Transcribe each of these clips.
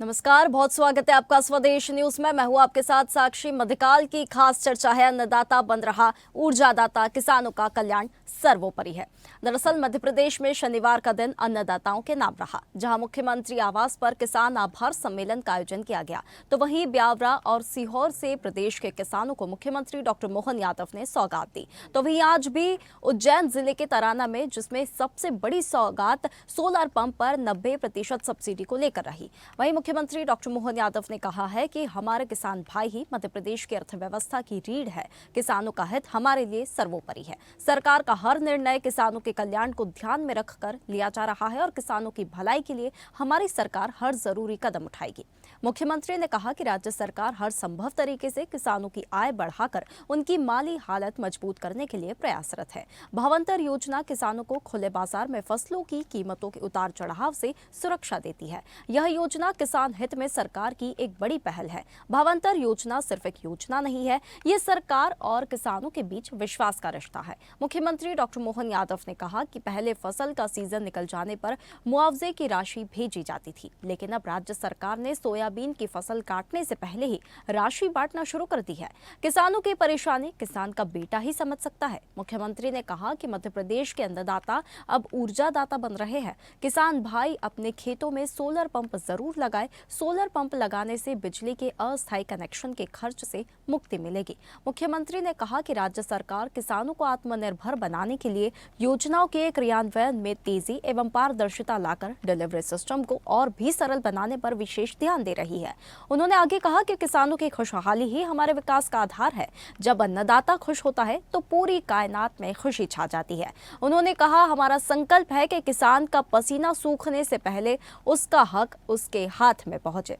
नमस्कार, बहुत स्वागत है आपका स्वदेश न्यूज में। मैं हूं आपके साथ साक्षी। मध्यकाल की खास चर्चा है अन्नदाता बन रहा ऊर्जादाता, किसानों का कल्याण सर्वोपरि है। दरअसल मध्य प्रदेश में शनिवार का दिन अन्नदाताओं के नाम रहा, जहां मुख्यमंत्री आवास पर किसान आभार सम्मेलन का आयोजन किया गया, तो वहीं ब्यावरा और सीहोर से प्रदेश के किसानों को मुख्यमंत्री डॉक्टर मोहन यादव ने सौगात दी। तो वहीं आज भी उज्जैन जिले के तराना में, जिसमें सबसे बड़ी सौगात सोलर पंप पर 90% सब्सिडी को लेकर रही। वहीं मुख्यमंत्री डॉक्टर मोहन यादव ने कहा है कि हमारे किसान भाई ही मध्य प्रदेश की अर्थव्यवस्था की रीढ़ है। किसानों का हित हमारे लिए सर्वोपरि है। सरकार का हर निर्णय किसानों के कल्याण को ध्यान में रखकर लिया जा रहा है और किसानों की भलाई के लिए हमारी सरकार हर जरूरी कदम उठाएगी। मुख्यमंत्री ने कहा कि राज्य सरकार हर संभव तरीके से किसानों की आय बढ़ाकर उनकी माली हालत मजबूत करने के लिए प्रयासरत है। भावांतर योजना किसानों को खुले बाजार में फसलों की कीमतों के उतार चढ़ाव से सुरक्षा देती है। यह योजना किसान हित में सरकार की एक बड़ी पहल है। भावांतर योजना सिर्फ एक योजना नहीं है, ये सरकार और किसानों के बीच विश्वास का रिश्ता है। मुख्यमंत्री डॉक्टर मोहन यादव ने कहा कि पहले फसल का सीजन निकल जाने पर मुआवजे की राशि भेजी जाती थी, लेकिन अब राज्य सरकार ने सोयाबीन की फसल काटने से पहले ही राशि बांटना शुरू कर दी है। किसानों की परेशानी किसान का बेटा ही समझ सकता है। मुख्यमंत्री ने कहा कि मध्य प्रदेश के अन्नदाता अब ऊर्जादाता बन रहे हैं। किसान भाई अपने खेतों में सोलर पंप जरूर लगाए। सोलर पंप लगाने से बिजली के अस्थायी कनेक्शन के खर्च से मुक्ति मिलेगी। मुख्यमंत्री ने कहा कि राज्य सरकार किसानों को आत्मनिर्भर बनाने के लिए योजनाओं के क्रियान्वयन में तेजी एवं पारदर्शिता लाकर डिलीवरी सिस्टम को और भी सरल बनाने पर विशेष ध्यान दे रही है। उन्होंने आगे कहा कि किसानों की खुशहाली ही हमारे विकास का आधार है। जब अन्नदाता खुश होता है तो पूरी कायनात में खुशी छा जाती है। उन्होंने कहा, हमारा संकल्प है कि किसान का पसीना सूखने से पहले उसका हक उसके हाथ में पहुंचे।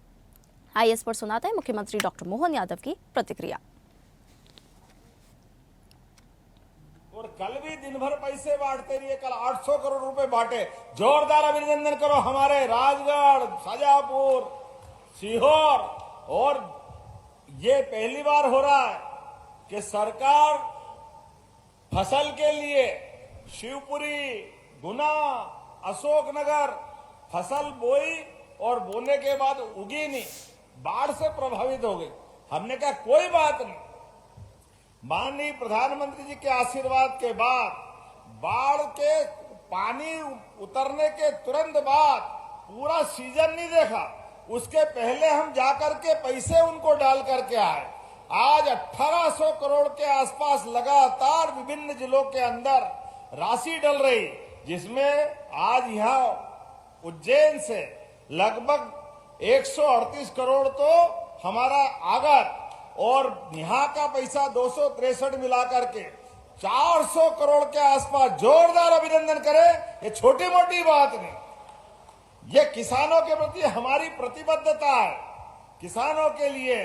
आइए इस पर सुनाते हैं मुख्यमंत्री डॉक्टर मोहन यादव की प्रतिक्रिया। और कल भी दिन भर पैसे बांटते रहिए। कल 800 करोड़ रुपए बांटे। जोरदार अभिनंदन करो हमारे राजगढ़, शाजापुर, सीहोर। और ये पहली बार हो रहा है कि सरकार फसल के लिए शिवपुरी, गुना, अशोकनगर फसल बोई और बोने के बाद उगी नहीं, बाढ़ से प्रभावित हो गई। हमने कहा कोई बात नहीं, माननीय प्रधानमंत्री जी के आशीर्वाद के बाद बाढ़ के पानी उतरने के तुरंत बाद पूरा सीजन नहीं देखा, उसके पहले हम जाकर के पैसे उनको डाल करके आए। आज 1800 करोड़ के आसपास लगातार विभिन्न जिलों के अंदर राशि डल रही, जिसमें आज यहाँ उज्जैन से लगभग 138 करोड़ तो हमारा आगत और यहाँ का पैसा 263 मिलाकर के 400 करोड़ के आसपास। जोरदार अभिनंदन करें, ये छोटी मोटी बात नहीं, ये किसानों के प्रति हमारी प्रतिबद्धता है। किसानों के लिए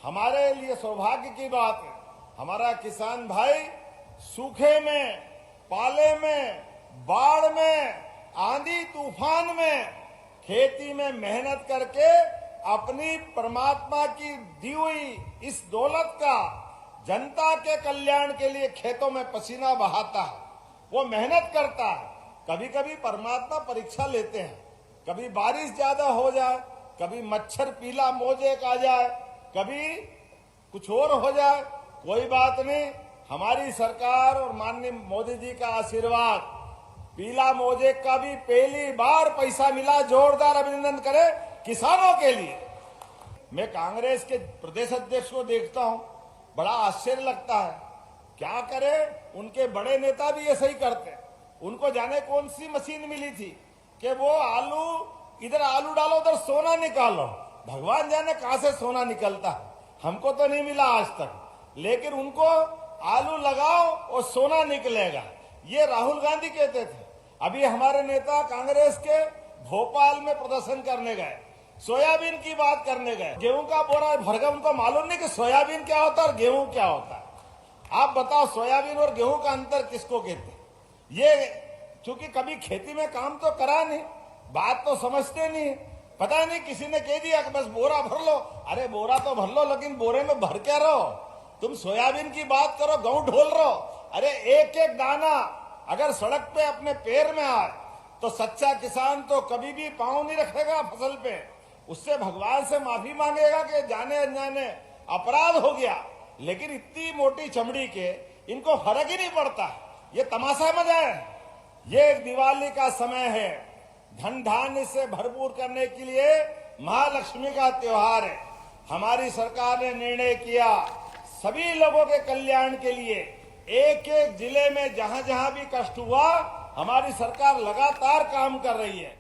हमारे लिए सौभाग्य की बात है, हमारा किसान भाई सूखे में, पाले में, बाढ़ में, आंधी तूफान में खेती में मेहनत करके अपनी परमात्मा की दी हुई इस दौलत का जनता के कल्याण के लिए खेतों में पसीना बहाता है, वो मेहनत करता है। कभी कभी परमात्मा परीक्षा लेते हैं, कभी बारिश ज्यादा हो जाए, कभी मच्छर पीला मोजेक आ जाए, कभी कुछ और हो जाए, कोई बात नहीं। हमारी सरकार और माननीय मोदी जी का आशीर्वाद, पीला मोजेक का भी पहली बार पैसा मिला। जोरदार अभिनंदन करें किसानों के लिए। मैं कांग्रेस के प्रदेश अध्यक्ष को देखता हूं, बड़ा आश्चर्य लगता है। क्या करे, उनके बड़े नेता भी ये सही करते। उनको जाने कौन सी मशीन मिली थी कि वो आलू, इधर आलू डालो उधर सोना निकालो। भगवान जाने कहां से सोना निकलता है, हमको तो नहीं मिला आज तक। लेकिन उनको आलू लगाओ और सोना निकलेगा, ये राहुल गांधी कहते थे। अभी हमारे नेता कांग्रेस के भोपाल में प्रदर्शन करने गए, सोयाबीन की बात करने गए, गेहूं का बोरा भर गया। उनको मालूम नहीं कि सोयाबीन क्या होता है और गेहूं क्या होता है। आप बताओ, सोयाबीन और गेहूं का अंतर किसको कहते हैं? ये चूंकि कभी खेती में काम तो करा नहीं, बात तो समझते नहीं। पता नहीं किसी ने कह दिया कि बस बोरा भर लो। अरे बोरा तो भर लो, लेकिन बोरे में भर क्या रहो? तुम सोयाबीन की बात करो, गेहूं ढोल रहो। अरे एक एक दाना अगर सड़क पे अपने पैर में आए तो सच्चा किसान तो कभी भी पांव नहीं रखेगा फसल पे। उससे भगवान से माफी मांगेगा कि जाने अनजाने अपराध हो गया, लेकिन इतनी मोटी चमड़ी के इनको फर्क ही नहीं पड़ता। ये तमाशा मजा है। ये दिवाली का समय है, धन धान्य से भरपूर करने के लिए महालक्ष्मी का त्योहार है। हमारी सरकार ने निर्णय किया सभी लोगों के कल्याण के लिए, एक एक जिले में जहां जहां भी कष्ट हुआ, हमारी सरकार लगातार काम कर रही है।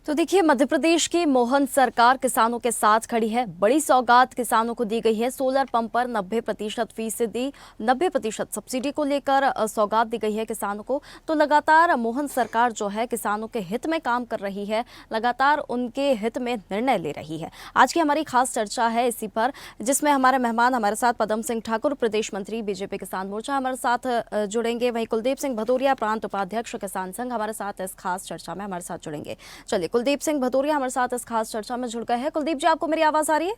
तो देखिए, मध्य प्रदेश की मोहन सरकार किसानों के साथ खड़ी है। बड़ी सौगात किसानों को दी गई है। सोलर पंप पर 90% सब्सिडी को लेकर सौगात दी गई है किसानों को। तो लगातार मोहन सरकार जो है किसानों के हित में काम कर रही है, लगातार उनके हित में निर्णय ले रही है। आज की हमारी खास चर्चा है इसी पर, जिसमें हमारे मेहमान हमारे साथ पदम सिंह ठाकुर, प्रदेश मंत्री बीजेपी किसान मोर्चा, हमारे साथ जुड़ेंगे। वहीं कुलदीप सिंह भदौरिया, प्रांत उपाध्यक्ष किसान संघ, हमारे साथ इस खास चर्चा में हमारे साथ जुड़ेंगे। चलिए, कुलदीप सिंह भदौरिया हमारे साथ इस खास चर्चा में जुड़ गए हैं। कुलदीप जी, आपको मेरी आवाज आ रही है?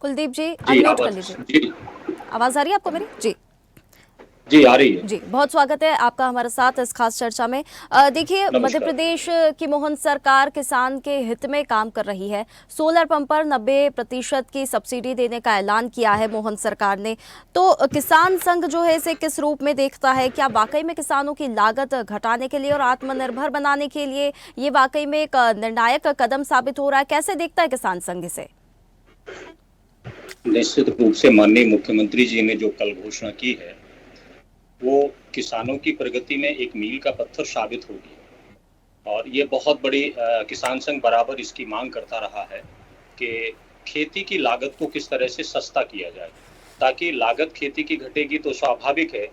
कुलदीप जी, अनम्यूट कर लीजिए। आवाज आ रही है आपको मेरी? जी आ रही है। जी, बहुत स्वागत है आपका हमारे साथ इस खास चर्चा में। देखिए, मध्य प्रदेश की मोहन सरकार किसान के हित में काम कर रही है। सोलर पंप पर 90% की सब्सिडी देने का ऐलान किया है मोहन सरकार ने। तो किसान संघ जो है इसे किस रूप में देखता है? क्या वाकई में किसानों की लागत घटाने के लिए और आत्मनिर्भर बनाने के लिए ये वाकई में एक निर्णायक कदम साबित हो रहा है? कैसे देखता है किसान संघ इसे? निश्चित रूप से माननीय मुख्यमंत्री जी ने जो कल घोषणा की है वो किसानों की प्रगति में एक मील का पत्थर साबित होगी। और ये बहुत बड़ी किसान संघ बराबर इसकी मांग करता रहा है कि खेती की लागत को किस तरह से सस्ता किया जाए, ताकि लागत खेती की घटेगी तो स्वाभाविक है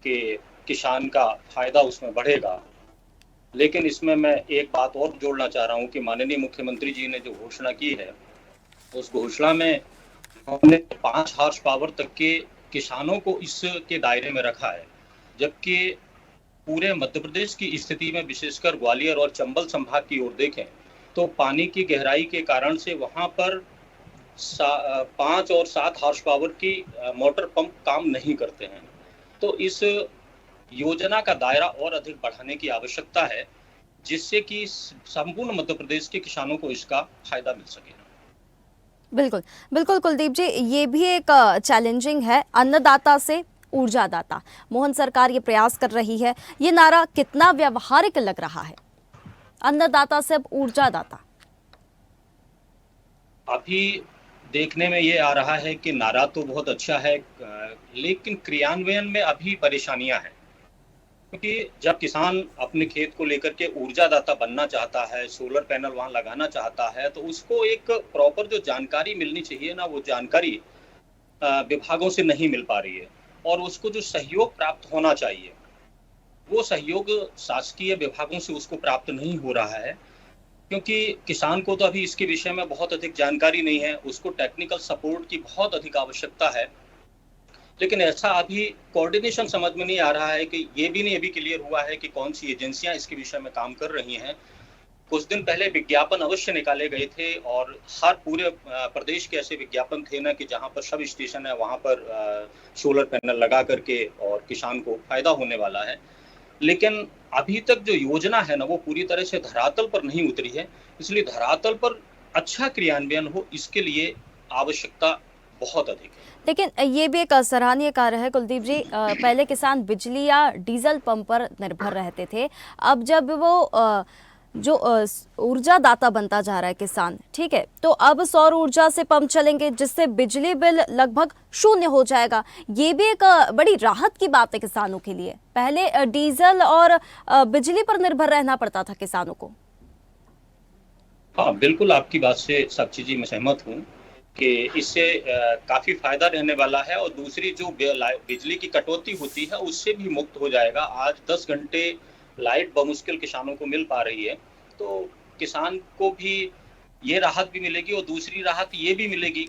कि किसान का फायदा उसमें बढ़ेगा। लेकिन इसमें मैं एक बात और जोड़ना चाह रहा हूँ कि माननीय मुख्यमंत्री जी ने जो घोषणा की है, उस घोषणा में हमने 5 हॉर्स पावर तक के किसानों को इसके दायरे में रखा है, जबकि पूरे मध्य प्रदेश की स्थिति में विशेषकर ग्वालियर और चंबल संभाग की ओर देखें तो पानी की गहराई के कारण से वहां पर 5 और 7 हॉर्स पावर की मोटर पंप काम नहीं करते हैं। तो इस योजना का दायरा और अधिक बढ़ाने की आवश्यकता है, जिससे कि संपूर्ण मध्य प्रदेश के किसानों को इसका फायदा मिल सके। बिल्कुल बिल्कुल कुलदीप जी, ये भी एक चैलेंजिंग है। अन्नदाता से ऊर्जादाता, मोहन सरकार ये प्रयास कर रही है। ये नारा कितना व्यवहारिक लग रहा है? अन्नदाता से अब ऊर्जादाता। अभी देखने में ये आ रहा है कि नारा तो बहुत अच्छा है, लेकिन क्रियान्वयन में अभी परेशानियां हैं। क्योंकि जब किसान अपने खेत को लेकर के ऊर्जादाता बनना चाहता है, सोलर पैनल वहां लगाना चाहता है, तो उसको एक प्रॉपर जो जानकारी मिलनी चाहिए ना, वो जानकारी विभागों से नहीं मिल पा रही है। और उसको जो सहयोग प्राप्त होना चाहिए, वो सहयोग शासकीय विभागों से उसको प्राप्त नहीं हो रहा है। क्योंकि किसान को तो अभी इसके विषय में बहुत अधिक जानकारी नहीं है, उसको टेक्निकल सपोर्ट की बहुत अधिक आवश्यकता है। लेकिन ऐसा अभी कोऑर्डिनेशन समझ में नहीं आ रहा है कि ये भी नहीं अभी क्लियर हुआ है कि कौन सी एजेंसियां इसके विषय में काम कर रही हैं। कुछ दिन पहले विज्ञापन अवश्य निकाले गए थे और हर पूरे प्रदेश के ऐसे विज्ञापन थे ना कि जहां पर सब स्टेशन है वहां पर सोलर पैनल लगा करके और किसान को फायदा होने वाला है। लेकिन अभी तक जो योजना है ना, वो पूरी तरह से धरातल पर नहीं उतरी है। इसलिए धरातल पर अच्छा क्रियान्वयन हो, इसके लिए आवश्यकता बहुत अधिक है। लेकिन ये भी एक सराहनीय कार्य है कुलदीप जी। पहले किसान बिजली या डीजल पंप पर निर्भर रहते थे। अब जब वो जो ऊर्जादाता बनता जा रहा है किसान, ठीक है, तो अब सौर ऊर्जा से पंप चलेंगे, जिससे बिजली बिल लगभग शून्य हो जाएगा। ये भी एक बड़ी राहत की बात है किसानों के लिए। पहले डीजल और बिजली पर निर्भर रहना पड़ता था किसानों को। हाँ, बिल्कुल आपकी बात से साक्षी जी मैं सहमत हूँ कि इससे काफी फायदा रहने वाला है। और दूसरी जो बिजली की कटौती होती है उससे भी मुक्त हो जाएगा। आज 10 घंटे लाइट बमुश्किल किसानों को मिल पा रही है, तो किसान को भी ये राहत भी मिलेगी। और दूसरी राहत ये भी मिलेगी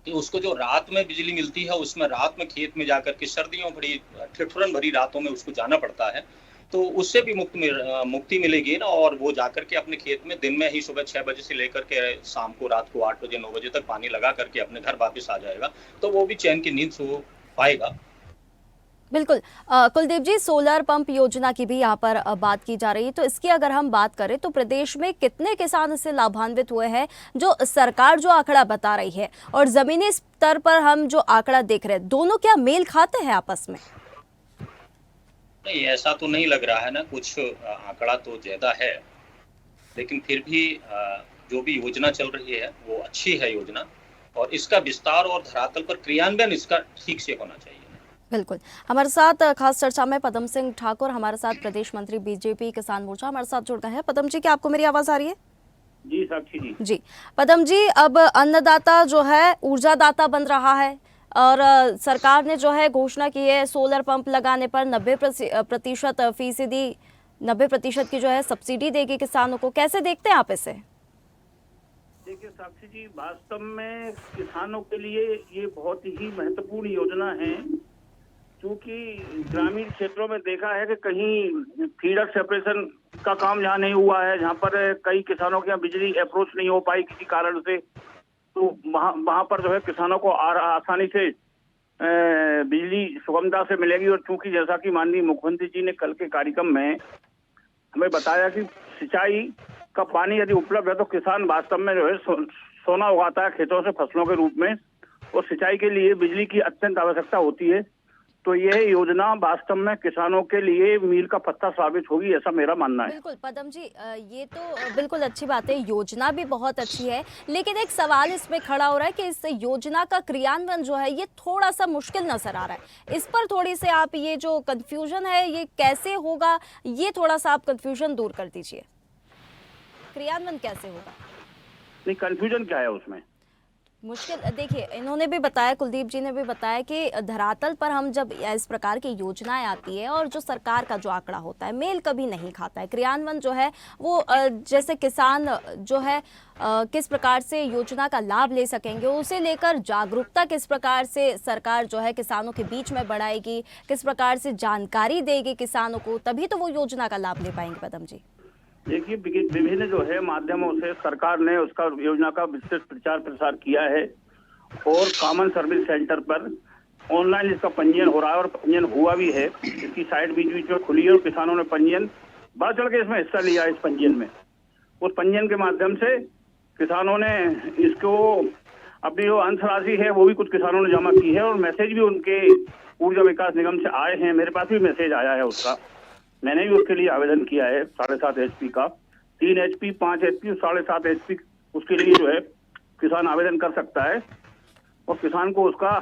कि उसको जो रात में बिजली मिलती है, उसमें रात में खेत में जाकर के सर्दियों भरी ठिठुरन भरी रातों में उसको जाना पड़ता है। तो उससे भी मुक्ति मिलेगी ना, और वो जाकर के अपने खेत में दिन में ही सुबह 6 बजे से लेकर के शाम को रात को 8 बजे 9 बजे तक पानी लगा करके अपने घर वापस आ जाएगा, तो वो भी चैन की नींद सो पाएगा। बिल्कुल। कुलदीप जी, सोलर पंप योजना की भी यहाँ पर बात की जा रही है, तो इसकी अगर हम बात करें तो प्रदेश में कितने किसान इससे लाभान्वित हुए हैं, जो सरकार जो आंकड़ा बता रही है और जमीनी स्तर पर हम जो आंकड़ा देख रहे हैं, दोनों क्या मेल खाते हैं आपस में? नहीं, ऐसा तो नहीं लग रहा है ना, कुछ आंकड़ा तो ज्यादा है, लेकिन फिर भी जो भी योजना चल रही है वो अच्छी है योजना, और इसका विस्तार और धरातल पर क्रियान्वयन इसका ठीक से होना चाहिए। बिल्कुल। हमारे साथ खास चर्चा में पदम सिंह ठाकुर, हमारे साथ प्रदेश मंत्री बीजेपी किसान मोर्चा हमारे साथ जुड़ गए हैं। पदम जी, क्या आपको मेरी आवाज आ रही है? जी साक्षी जी। जी पदम जी, अब अन्नदाता जो है ऊर्जादाता बन रहा है और सरकार ने जो है घोषणा की है सोलर पंप लगाने पर 90% की जो है सब्सिडी देगी किसानों को। कैसे देखते हैं आप इसे? देखिए साक्षी जी, वास्तव में किसानों के लिए ये बहुत ही महत्वपूर्ण योजना है, क्योंकि ग्रामीण क्षेत्रों में देखा है कि कहीं फीडर सेपरेशन का काम जहाँ नहीं हुआ है, जहाँ पर कई किसानों के यहाँ बिजली अप्रोच नहीं हो पाई किसी कारण से, तो वहाँ पर जो है किसानों को आसानी से बिजली सुगमता से मिलेगी। और चूंकि जैसा कि माननीय मुख्यमंत्री जी ने कल के कार्यक्रम में हमें बताया कि सिंचाई का पानी यदि उपलब्ध है तो किसान वास्तव में जो है सोना उगाता है खेतों से फसलों के रूप में, और सिंचाई के लिए बिजली की अत्यंत आवश्यकता होती है। तो यह योजना वास्तव में किसानों के लिए मील का पत्थर साबित होगी, ऐसा मेरा मानना है। बिल्कुल पदम जी, ये तो बिल्कुल अच्छी बात है, योजना भी बहुत अच्छी है, लेकिन एक सवाल इसमें खड़ा हो रहा है कि इस योजना का क्रियान्वयन जो है ये थोड़ा सा मुश्किल नजर आ रहा है। इस पर थोड़ी से आप ये जो कंफ्यूजन है ये कैसे होगा, ये थोड़ा सा आप कंफ्यूजन दूर कर दीजिए। क्रियान्वयन कैसे होगा? नहीं, कंफ्यूजन क्या है उसमें? मुश्किल देखिए, इन्होंने भी बताया, कुलदीप जी ने भी बताया कि धरातल पर हम जब इस प्रकार की योजनाएं आती है और जो सरकार का जो आंकड़ा होता है मेल कभी नहीं खाता है। क्रियान्वयन जो है वो जैसे किसान जो है किस प्रकार से योजना का लाभ ले सकेंगे, उसे लेकर जागरूकता किस प्रकार से सरकार जो है किसानों के बीच में बढ़ाएगी, किस प्रकार से जानकारी देगी किसानों को, तभी तो वो योजना का लाभ ले पाएंगे। पदम जी देखिए, विभिन्न जो है माध्यमों से सरकार ने उसका योजना का विस्तृत प्रचार प्रसार किया है, और कॉमन सर्विस सेंटर पर ऑनलाइन इसका पंजीयन हो रहा है, और पंजीयन हुआ भी है। इसकी साइट बीच बीच में खुली है और किसानों ने पंजीयन बढ़ चढ़ के इसमें हिस्सा लिया है। इस पंजीयन में, उस पंजीयन के माध्यम से किसानों ने इसको अपनी जो अंश राशि है वो भी कुछ किसानों ने जमा की है, और मैसेज भी उनके ऊर्जा विकास निगम से आए हैं। मेरे पास भी मैसेज आया है उसका, मैंने भी उसके लिए आवेदन किया है 7.5 HP का, 3 HP, 5 HP और 7.5 HP उसके लिए जो है किसान आवेदन कर सकता है, और किसान को उसका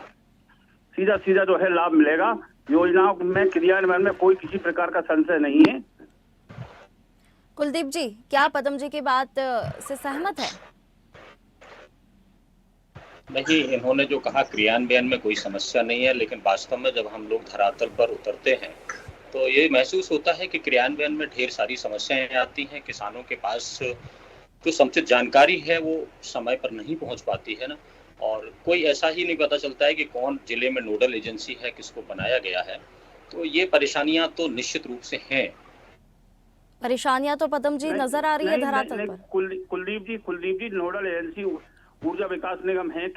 सीधा सीधा जो है लाभ मिलेगा। योजना में क्रियान्वयन में कोई किसी प्रकार का संशय नहीं है। कुलदीप जी, क्या पदम जी की बात से सहमत है? नहीं, इन्होंने जो कहा क्रियान्वयन में कोई समस्या नहीं है, लेकिन वास्तव में जब हम लोग धरातल पर उतरते हैं तो ये महसूस होता है कि क्रियान्वयन में ढेर सारी समस्याएं आती हैं। किसानों के पास जो समुचित जानकारी है वो समय पर नहीं पहुंच पाती है ना, और कोई ऐसा ही नहीं पता चलता है कि कौन जिले में नोडल एजेंसी है, किसको बनाया गया है। तो ये परेशानियां तो निश्चित रूप से हैं। परेशानियां तो पदम जी नजर आ रही है धरातल पर। कुलदीप जी, नोडल एजेंसी ऊर्जा विकास निगम है,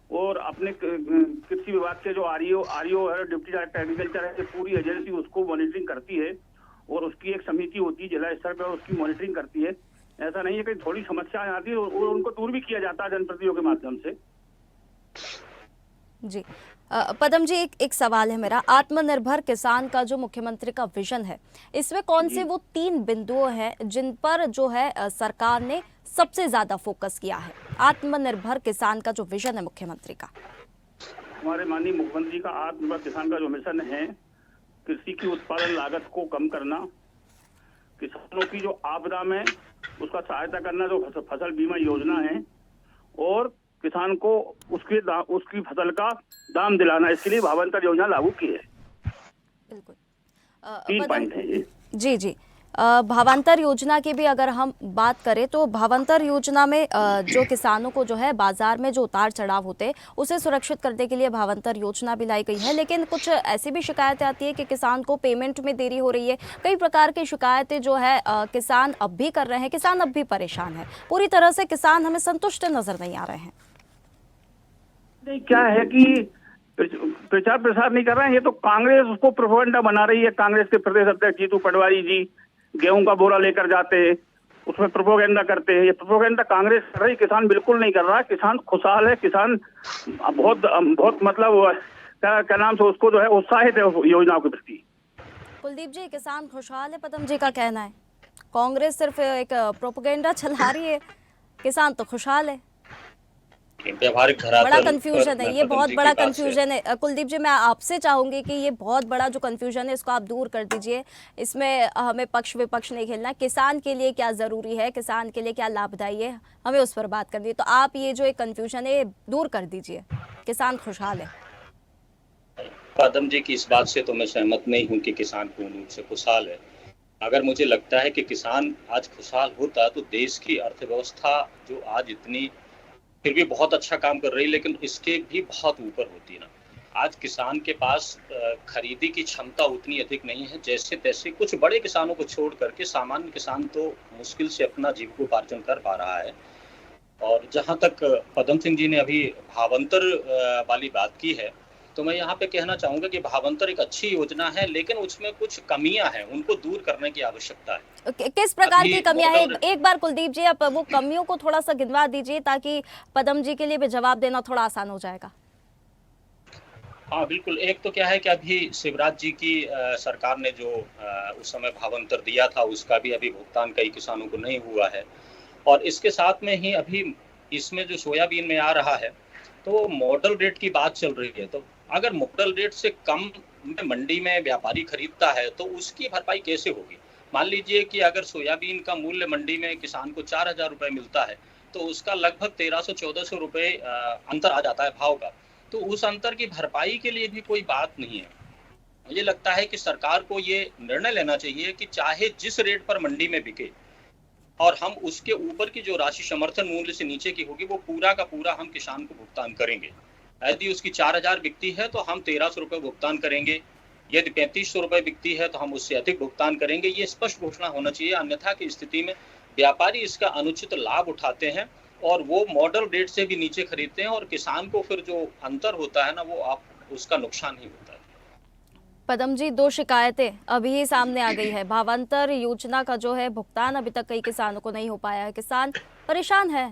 और अपने कृषि विभाग के जो आरईओ है, डिप्टी डायरेक्टर एग्रीकल्चर है, पूरी एजेंसी उसको मॉनिटरिंग करती है, और उसकी एक समिति होती है जिला स्तर पर और उसकी मॉनिटरिंग करती है। ऐसा नहीं है कि थोड़ी समस्याएं आती है और उनको दूर भी किया जाता है जनप्रतिनिधियों के माध्यम से। जी पदम जी, एक सवाल है मेरा, आत्मनिर्भर किसान का जो मुख्यमंत्री का विजन है, इसमें कौन से वो 3 बिंदु हैं जिन पर जो है सरकार ने सबसे ज्यादा फोकस किया है? आत्मनिर्भर किसान का जो विजन है मुख्यमंत्री का। हमारे माननीय मुख्यमंत्री का आत्मनिर्भर किसान का जो मिशन है, कृषि की उत्पादन लागत को कम करना, किसानों की जो आपदा में उसका सहायता करना, जो फसल बीमा योजना है, और किसान को उसकी फसल का दाम दिलाना, इसके लिए भावांतर योजना लागू की है। बिल्कुल 3 पॉइंट है ये। जी भावांतर योजना की भी अगर हम बात करें तो भावांतर योजना में जो किसानों को जो है बाजार में जो उतार चढ़ाव होते हैं उसे सुरक्षित करने के लिए भावांतर योजना भी लाई गई है, लेकिन कुछ ऐसी भी शिकायतें आती है कि किसान को पेमेंट में देरी हो रही है। कई प्रकार की शिकायतें जो है किसान अब भी कर रहे हैं, किसान अब भी परेशान है। पूरी तरह से किसान हमें संतुष्ट नजर नहीं आ रहे हैं। नहीं, क्या है कि प्रचार प्रसार नहीं कर रहे हैं, ये तो कांग्रेस उसको प्रोपेगेंडा बना रही है। कांग्रेस के प्रदेश अध्यक्ष जीतू पटवारी जी गेहूं का बोरा लेकर जाते हैं, उसमें प्रोपेगेंडा करते हैं। ये प्रोपेगेंडा कांग्रेस कर रही, किसान बिल्कुल नहीं कर रहा। किसान खुशहाल है, किसान बहुत मतलब क्या नाम से उसको जो है उत्साहित है योजनाओं के प्रति। कुलदीप जी, किसान खुशहाल है पदम जी का कहना है, कांग्रेस सिर्फ एक प्रोपेगेंडा चला रही है, किसान तो खुशहाल है। व्यवहारिक बड़ा कंफ्यूजन है, ये बहुत बड़ा कंफ्यूजन है। कुलदीप जी, मैं आपसे चाहूंगी कि ये बहुत बड़ा जो कंफ्यूजन है इसको आप दूर कर दीजिए। इसमें हमें पक्ष विपक्ष नहीं खेलना, किसान के लिए क्या जरूरी है, किसान के लिए क्या लाभदायी है, हमें उस पर बात करनी है। तो आप ये जो एक कंफ्यूजन है दूर कर दीजिए, किसान खुशहाल है। पदम जी की इस बात से तो मैं सहमत नहीं हूँ कि किसान पूर्ण रूप से खुशहाल है। अगर मुझे लगता है कि किसान आज खुशहाल होता तो देश की अर्थव्यवस्था जो आज इतनी फिर भी बहुत अच्छा काम कर रही, लेकिन इसके भी बहुत ऊपर होती ना। आज किसान के पास खरीदी की क्षमता उतनी अधिक नहीं है। जैसे तैसे कुछ बड़े किसानों को छोड़ करके सामान्य किसान तो मुश्किल से अपना जीविकोपार्जन कर पा रहा है। और जहां तक पदम सिंह जी ने अभी भावांतर वाली बात की है, तो मैं यहाँ पे कहना चाहूंगा कि भावांतर एक अच्छी योजना है, लेकिन उसमें कुछ कमियां हैं, उनको दूर करने की आवश्यकता है। किस प्रकार की कमियां हैं? एक बार कुलदीप जी आप वो कमियों को थोड़ा सा गिनवा दीजिए ताकि पदम जी के लिए भी जवाब देना थोड़ा आसान हो जाएगा। हाँ बिल्कुल। एक तो क्या है कि अभी शिवराज जी की सरकार ने जो उस समय भावांतर दिया था उसका भी अभी भुगतान कई किसानों को नहीं हुआ है। और इसके साथ में ही अभी इसमें जो सोयाबीन में आ रहा है तो मॉडल रेट की बात चल रही है। तो अगर मॉडल रेट से कम में मंडी में व्यापारी खरीदता है तो उसकी भरपाई कैसे होगी? मान लीजिए कि अगर सोयाबीन का मूल्य मंडी में किसान को 4,000 रुपए मिलता है तो उसका लगभग 1,300-1,400 रुपए अंतर आ जाता है भाव का। तो उस अंतर की भरपाई के लिए भी कोई बात नहीं है। मुझे लगता है कि सरकार को ये निर्णय लेना चाहिए कि चाहे जिस रेट पर मंडी में बिके और हम उसके ऊपर की जो राशि समर्थन मूल्य से नीचे की होगी वो पूरा का पूरा हम किसान को भुगतान करेंगे। यदि उसकी 4,000 बिकती है तो हम 1,300 रुपए भुगतान करेंगे, यदि 3,500 रुपए बिकती है तो हम उससे अधिक भुगतान करेंगे। ये स्पष्ट घोषणा होना चाहिए, अन्यथा की स्थिति में व्यापारी इसका अनुचित लाभ उठाते हैं और वो मॉडल रेट से भी नीचे खरीदते हैं और किसान को फिर जो अंतर होता है ना वो आप उसका नुकसान ही होता है। पदम जी, दो शिकायतें अभी सामने आ गई है। भावांतर योजना का जो है भुगतान अभी तक कई किसानों को नहीं हो पाया है, किसान परेशान है,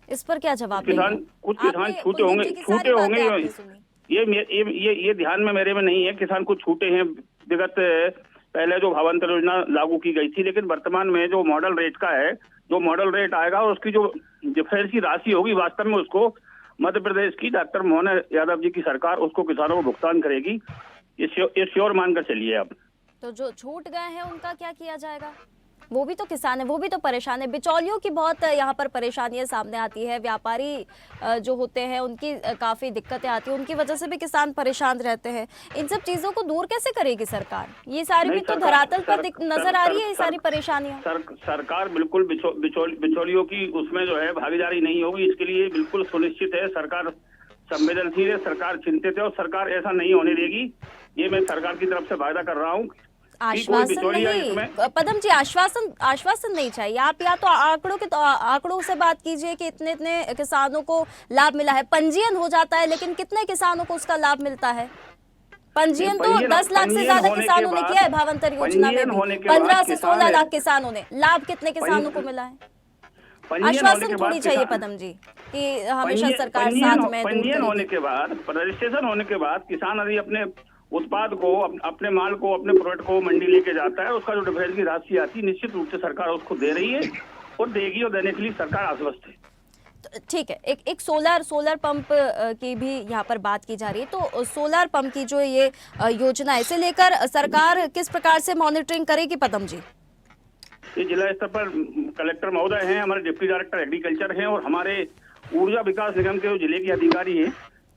इस पर क्या जवाब देंगे? कुछ किसान छूटे होंगे ये ध्यान में मेरे में नहीं है। किसान कुछ छूटे हैं, विगत पहले जो भावांतर योजना लागू की गई थी, लेकिन वर्तमान में जो मॉडल रेट का है, जो मॉडल रेट आएगा और उसकी जो डिफरेंस की राशि होगी वास्तव में उसको मध्य प्रदेश की डॉक्टर मोहन यादव जी की सरकार उसको किसानों को भुगतान करेगी। ये श्योर मानकर चलिए आप। तो जो छूट गए हैं उनका क्या किया जाएगा? वो भी तो किसान है, वो भी तो परेशान है। बिचौलियों की बहुत यहाँ पर परेशानियां सामने आती है, व्यापारी जो होते हैं उनकी काफी दिक्कतें आती है, उनकी वजह से भी किसान परेशान रहते हैं। इन सब चीजों को दूर कैसे करेगी सरकार? ये सारी भी तो धरातल पर नजर आ रही है, ये सारी परेशानियां। सरकार बिल्कुल बिचौलियों की उसमें जो है भागीदारी नहीं होगी, इसके लिए बिल्कुल सुनिश्चित है। सरकार संवेदनशील है, सरकार चिंतित है और सरकार ऐसा नहीं होने देगी। ये मैं सरकार की तरफ से वायदा कर रहा हूँ। आश्वासन नहीं पदम जी, आश्वासन नहीं चाहिए। आप या तो आंकड़ों से बात कीजिए कि इतने किसानों को लाभ मिला है, पंजीयन हो जाता है, लेकिन कितने किसानों को उसका लाभ मिलता है? पंजीयन तो 10 लाख से ज्यादा किसानों ने किया है भावांतर योजना में भी। 15 से 16 लाख किसानों ने, लाभ कितने किसानों को मिला है? आश्वासन थोड़ी चाहिए पदम जी कि हमेशा सरकार साथ में। पंजीयन होने के बाद, रजिस्ट्रेशन होने के बाद किसान यदि अपने उत्पाद को, अपने माल को, अपने प्रोडक्ट को मंडी लेके जाता है, उसका जो डिफरेंस की राशि आती है निश्चित रूप से सरकार उसको दे रही है और देगी, और देने के लिए सरकार आश्वस्त है। ठीक है, एक सोलर पंप की भी यहाँ पर बात की जा रही है। तो सोलर पंप की जो ये योजना है, इसे लेकर सरकार किस प्रकार से मॉनिटरिंग करेगी पदम जी? ये जिला स्तर पर कलेक्टर महोदय हैं, हमारे डिप्टी डायरेक्टर एग्रीकल्चर हैं और हमारे ऊर्जा विकास निगम के जो जिले के अधिकारी हैं,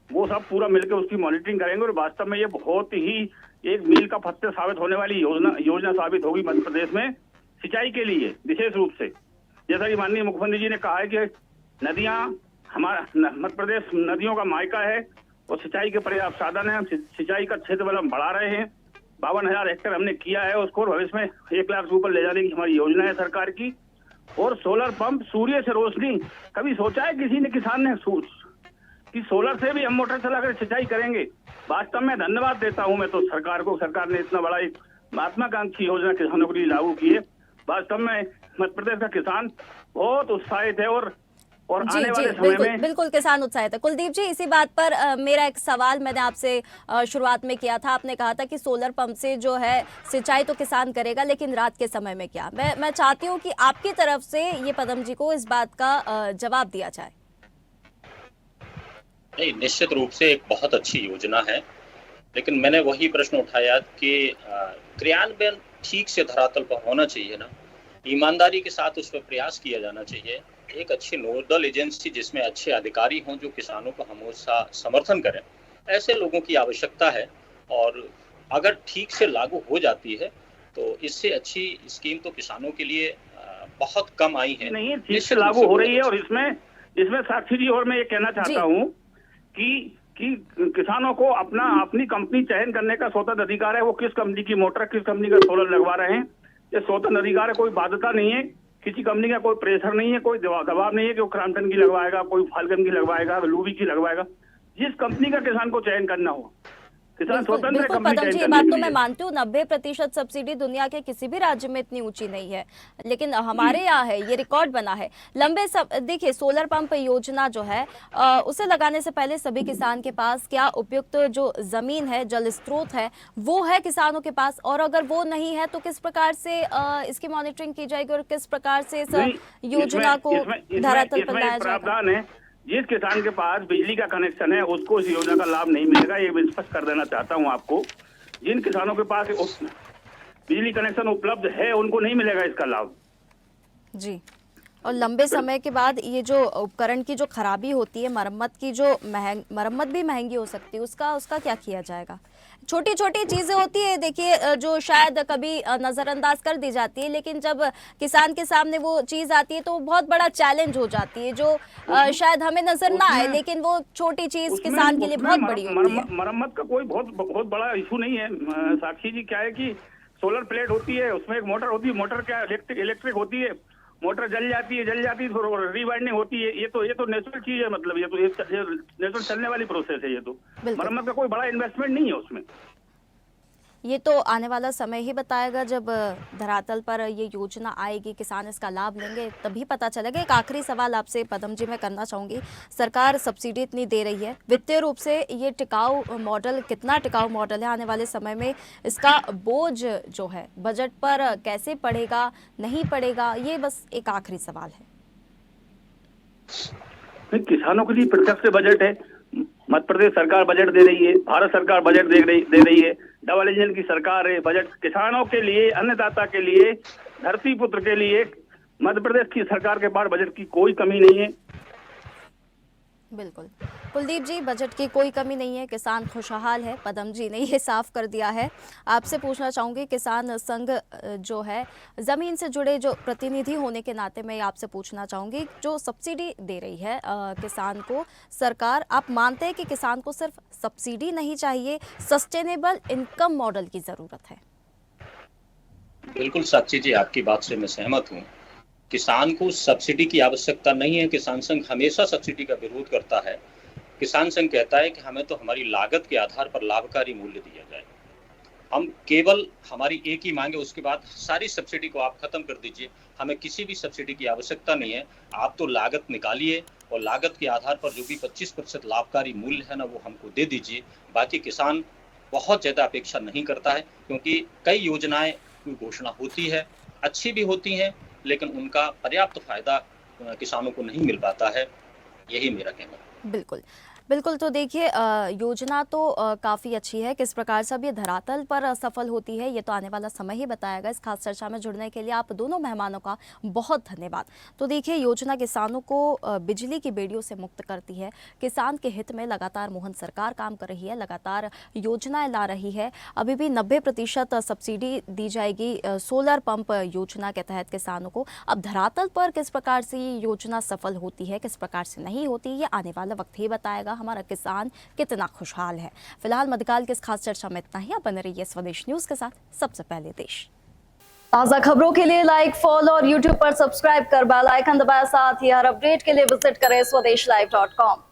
वो सब पूरा मिलकर उसकी मॉनिटरिंग करेंगे। और वास्तव में ये बहुत ही एक मील का पत्थर साबित होने वाली योजना साबित होगी मध्य प्रदेश में सिंचाई के लिए विशेष रूप से। जैसा कि माननीय मुख्यमंत्री जी ने कहा है कि नदियां हमारा मध्य प्रदेश नदियों का मायका है और सिंचाई के पर्याप्त साधन है। हम सिंचाई का क्षेत्रफल हम बढ़ा रहे हैं, 52,000 हेक्टेयर हमने किया है उसको, भविष्य में 1 लाख से ऊपर ले जाने की हमारी योजना है सरकार की। और सोलर पंप, सूर्य से रोशनी, कभी सोचा है किसी ने, किसान ने कि सोलर से भी हम मोटर चलाकर सिंचाई करेंगे? वास्तव में धन्यवाद देता हूं मैं तो सरकार को, सरकार ने इतना बड़ा एक महत्वाकांक्षी योजना किसानों के लिए लागू की है। वास्तव में मध्य प्रदेश का किसान बहुत उत्साहित है और जी आने वाले जी समय बिल्कुल में बिल्कुल किसान उत्साहित है। कुलदीप जी, इसी बात पर मेरा एक सवाल मैंने आपसे शुरुआत में किया था। आपने कहा था कि सोलर पंप से जो है सिंचाई तो किसान करेगा, लेकिन रात के समय में क्या? मैं चाहती हूँ कि आपकी तरफ से ये पदम जी को इस बात का जवाब दिया जाए। नहीं, निश्चित रूप से एक बहुत अच्छी योजना है, लेकिन मैंने वही प्रश्न उठाया कि क्रियान्वयन ठीक से धरातल पर होना चाहिए ना, ईमानदारी के साथ उस पर प्रयास किया जाना चाहिए। एक अच्छी नोडल एजेंसी जिसमें अच्छे अधिकारी हों जो किसानों को हमेशा समर्थन करें, ऐसे लोगों की आवश्यकता है। और अगर ठीक से लागू हो जाती है तो इससे अच्छी स्कीम तो किसानों के लिए बहुत कम आई है। नहीं, ठीक से लागू हो रही है। और इसमें साक्षी जी, और मैं ये कहना चाहता हूँ कि किसानों को अपनी कंपनी चयन करने का स्वतंत्र अधिकार है। वो किस कंपनी की मोटर, किस कंपनी का सोलर लगवा रहे हैं, ये स्वतंत्र अधिकार है। कोई बाध्यता नहीं है, किसी कंपनी का कोई प्रेशर नहीं है, कोई दबाव नहीं है कि वो क्रॉम्पटन की लगवाएगा, कोई फाल्कन की लगवाएगा, लूबी की लगवाएगा। जिस कंपनी का किसान को चयन करना हो, किसान स्वतंत्र है बिल्कुल कंपनी पदम जी, चयन ये बात करने तो के मैं लिए। मानती हूँ, 90% सब्सिडी दुनिया के किसी भी राज्य में इतनी ऊंची नहीं है, लेकिन हमारे यहाँ है, ये रिकॉर्ड बना है। देखिए, सोलर पंप योजना जो है उसे लगाने से पहले सभी किसान के पास क्या उपयुक्त जो जमीन है, जल स्रोत है, वो है किसानों के पास? और अगर वो नहीं है तो किस प्रकार से इसकी मॉनिटरिंग की जाएगी और किस प्रकार से इस योजना को धरातल पर लाया जाएगा? प्रावधान है, जिस किसान के पास बिजली का कनेक्शन है उसको इस योजना का लाभ नहीं मिलेगा। ये मैं स्पष्ट कर देना चाहता हूं आपको। जिन किसानों के पास बिजली कनेक्शन उपलब्ध है उनको नहीं मिलेगा इसका लाभ। जी, और लंबे समय के बाद ये जो उपकरण की जो खराबी होती है, मरम्मत भी महंगी हो सकती है, उसका क्या किया जाएगा? छोटी छोटी चीजें होती है, देखिए, जो शायद कभी नजरअंदाज कर दी जाती है, लेकिन जब किसान के सामने वो चीज आती है तो बहुत बड़ा चैलेंज हो जाती है, जो शायद हमें नजर ना आए, लेकिन वो छोटी चीज किसान के लिए बहुत बड़ी होती है। मरम्मत का कोई बहुत बड़ा इशू नहीं है साक्षी जी। क्या है कि सोलर प्लेट होती है, उसमें एक मोटर होती है, मोटर क्या इलेक्ट्रिक होती है, मोटर जल जाती है तो रीवाइंडिंग होती है। ये तो नेचुरल चीज है, मतलब ये नेचुरल चलने वाली प्रोसेस है। ये तो मरम्मत का कोई बड़ा इन्वेस्टमेंट नहीं है उसमें। ये तो आने वाला समय ही बताएगा, जब धरातल पर ये योजना आएगी, किसान इसका लाभ लेंगे, तभी पता चलेगा। एक आखिरी सवाल आपसे पदम जी मैं करना चाहूँगी। सरकार सब्सिडी इतनी दे रही है, वित्तीय रूप से ये टिकाऊ मॉडल, कितना टिकाऊ मॉडल है? आने वाले समय में इसका बोझ जो है बजट पर कैसे पड़ेगा, नहीं पड़ेगा? ये बस एक आखिरी सवाल है। किसानों के लिए प्रत्यक्ष बजट है। मध्य प्रदेश सरकार बजट दे रही है, भारत सरकार बजट दे रही है, डबल इंजन की सरकार है। बजट किसानों के लिए, अन्नदाता के लिए, धरती पुत्र के लिए मध्य प्रदेश की सरकार के पास बजट की कोई कमी नहीं है। बिल्कुल कुलदीप जी, बजट की कोई कमी नहीं है, किसान खुशहाल है। पदम जी ने ये साफ कर दिया है। आपसे पूछना चाहूँगी, किसान संघ जो है, ज़मीन से जुड़े जो प्रतिनिधि होने के नाते मैं आपसे पूछना चाहूँगी, जो सब्सिडी दे रही है किसान को सरकार, आप मानते हैं कि किसान को सिर्फ सब्सिडी नहीं चाहिए, सस्टेनेबल इनकम मॉडल की ज़रूरत है? बिल्कुल साक्षी जी, आपकी बात से मैं सहमत हूँ। किसान को सब्सिडी की आवश्यकता नहीं है। किसान संघ हमेशा सब्सिडी का विरोध करता है। किसान संघ कहता है कि हमें तो हमारी लागत के आधार पर लाभकारी मूल्य दिया जाए। हम केवल, हमारी एक ही मांग है, उसके बाद सारी सब्सिडी को आप खत्म कर दीजिए। हमें किसी भी सब्सिडी की आवश्यकता नहीं है। आप तो लागत निकालिए और लागत के आधार पर जो भी 25% लाभकारी मूल्य है ना, वो हमको दे दीजिए। बाकी किसान बहुत ज़्यादा अपेक्षा नहीं करता है, क्योंकि कई योजनाएं की घोषणा होती है, अच्छी भी होती हैं, लेकिन उनका पर्याप्त फायदा किसानों को नहीं मिल पाता है। यही मेरा कहना है। बिल्कुल, बिल्कुल, तो देखिए योजना तो काफ़ी अच्छी है। किस प्रकार से अब ये धरातल पर सफल होती है, ये तो आने वाला समय ही बताएगा। इस खास चर्चा में जुड़ने के लिए आप दोनों मेहमानों का बहुत धन्यवाद। तो देखिए, योजना किसानों को बिजली की बेड़ियों से मुक्त करती है। किसान के हित में लगातार मोहन सरकार काम कर रही है, लगातार योजनाएं ला रही है। अभी भी 90% सब्सिडी दी जाएगी सोलर पंप योजना के तहत किसानों को। अब धरातल पर किस प्रकार से ये योजना सफल होती है, किस प्रकार से नहीं होती, ये आने वाला वक्त ही बताएगा हमारा किसान कितना खुशहाल है। फिलहाल मध्यकाल की इस खास चर्चा में इतना ही। आप बने रहिए स्वदेश न्यूज के साथ, सबसे पहले देश। ताज़ा खबरों के लिए लाइक, फॉलो और यूट्यूब पर सब्सक्राइब कर बेल आइकन दबाएं। साथ ही हर अपडेट के लिए विजिट करें स्वदेशलाइव.com।